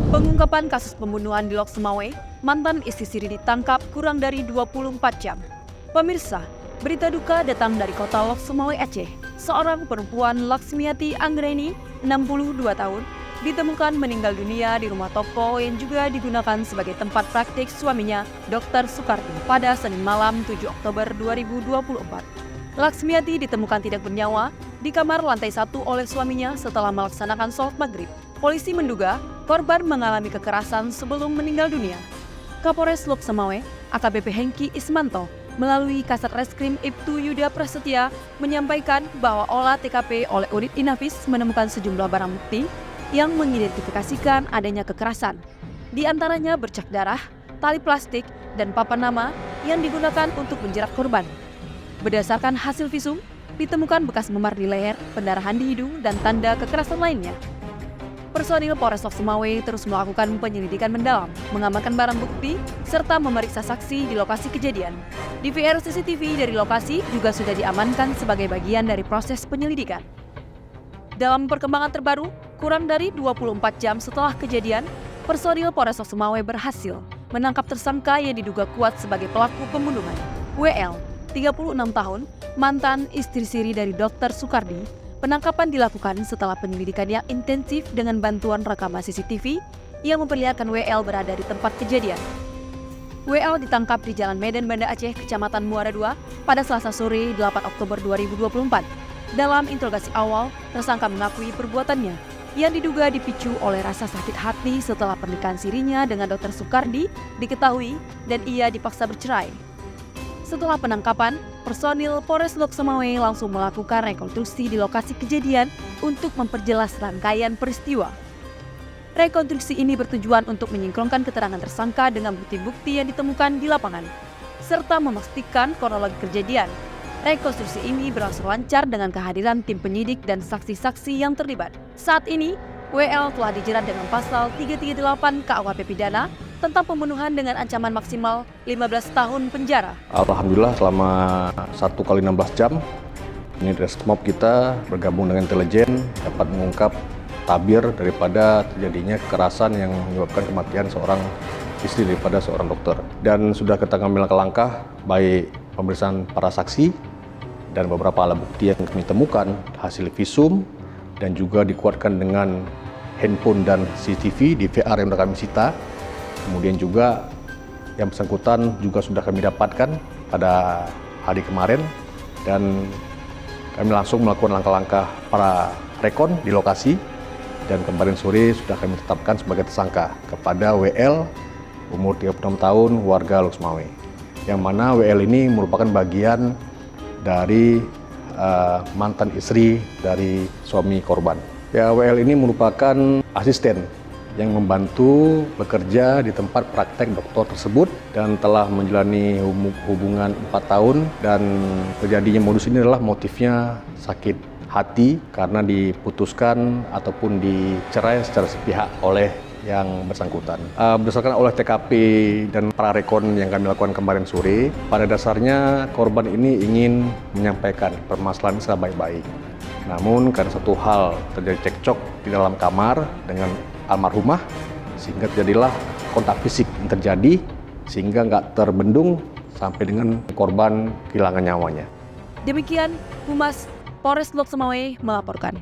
Pengungkapan kasus pembunuhan di Lok Sumawe, mantan istri Siri ditangkap kurang dari 24 jam. Pemirsa, berita duka datang dari kota Lok Sumawe, Aceh. Seorang perempuan Laksmiati Anggreni, 62 tahun, ditemukan meninggal dunia di rumah toko yang juga digunakan sebagai tempat praktik suaminya, Dr. Sukarti, pada Senin malam 7 Oktober 2024. Laksmiati ditemukan tidak bernyawa di kamar lantai 1 oleh suaminya setelah melaksanakan sholat maghrib. Polisi menduga korban mengalami kekerasan sebelum meninggal dunia. Kapolres Lok Sumawe, AKBP Hengki Ismanto, melalui Kasat Reskrim Ibtu Yuda Prasetya menyampaikan bahwa olah TKP oleh unit Inafis menemukan sejumlah barang bukti yang mengidentifikasikan adanya kekerasan. Di antaranya bercak darah, tali plastik, dan papan nama yang digunakan untuk menjerat korban. Berdasarkan hasil visum, ditemukan bekas memar di leher, pendarahan di hidung, dan tanda kekerasan lainnya. Personil Polres Lok Sumawe terus melakukan penyelidikan mendalam, mengamankan barang bukti, serta memeriksa saksi di lokasi kejadian. DVR CCTV dari lokasi juga sudah diamankan sebagai bagian dari proses penyelidikan. Dalam perkembangan terbaru, kurang dari 24 jam setelah kejadian, personil Polres Lok Sumawe berhasil menangkap tersangka yang diduga kuat sebagai pelaku pembunuhan. WL, 36 tahun, mantan istri Siri dari Dr. Sukardi. Penangkapan dilakukan setelah penyelidikan yang intensif dengan bantuan rekaman CCTV yang memperlihatkan WL berada di tempat kejadian. WL ditangkap di Jalan Medan Banda Aceh, Kecamatan Muara II pada Selasa sore 8 Oktober 2024. Dalam interogasi awal, tersangka mengakui perbuatannya yang diduga dipicu oleh rasa sakit hati setelah pernikahan sirinya dengan Dr. Sukardi diketahui dan ia dipaksa bercerai. Setelah penangkapan, personil Polres Lok Sumawe langsung melakukan rekonstruksi di lokasi kejadian untuk memperjelas rangkaian peristiwa. Rekonstruksi ini bertujuan untuk menyingkronkan keterangan tersangka dengan bukti-bukti yang ditemukan di lapangan, serta memastikan kronologi kejadian. Rekonstruksi ini berlangsung lancar dengan kehadiran tim penyidik dan saksi-saksi yang terlibat. Saat ini, WL telah dijerat dengan pasal 338 KUHP Pidana tentang pembunuhan dengan ancaman maksimal 15 tahun penjara. Alhamdulillah selama 1x16 jam, ini Resmob kita bergabung dengan intelijen dapat mengungkap tabir daripada terjadinya kekerasan yang menyebabkan kematian seorang istri daripada seorang dokter. Dan sudah kita ambil langkah-langkah baik pemeriksaan para saksi dan beberapa alat bukti yang kami temukan, hasil visum, dan juga dikuatkan dengan handphone dan CCTV, DVR yang sudah kami sita. Kemudian juga yang bersangkutan juga sudah kami dapatkan pada hari kemarin dan kami langsung melakukan langkah-langkah para rekon di lokasi dan kemarin sore sudah kami tetapkan sebagai tersangka kepada WL umur 36 tahun warga Lok Sumawe, yang mana WL ini merupakan bagian dari mantan istri dari suami korban. Ya, WL ini merupakan asisten yang membantu bekerja di tempat praktek dokter tersebut dan telah menjalani hubungan 4 tahun, dan terjadinya modus ini adalah motifnya sakit hati karena diputuskan ataupun dicerai secara sepihak oleh yang bersangkutan. Berdasarkan olah TKP dan prarekon yang kami lakukan kemarin sore, pada dasarnya korban ini ingin menyampaikan permasalahan secara baik-baik. Namun karena satu hal terjadi cekcok di dalam kamar dengan almarhumah, sehingga terjadilah kontak fisik yang terjadi sehingga nggak terbendung sampai dengan korban kehilangan nyawanya. Demikian Humas Polres Lok Sumawe melaporkan.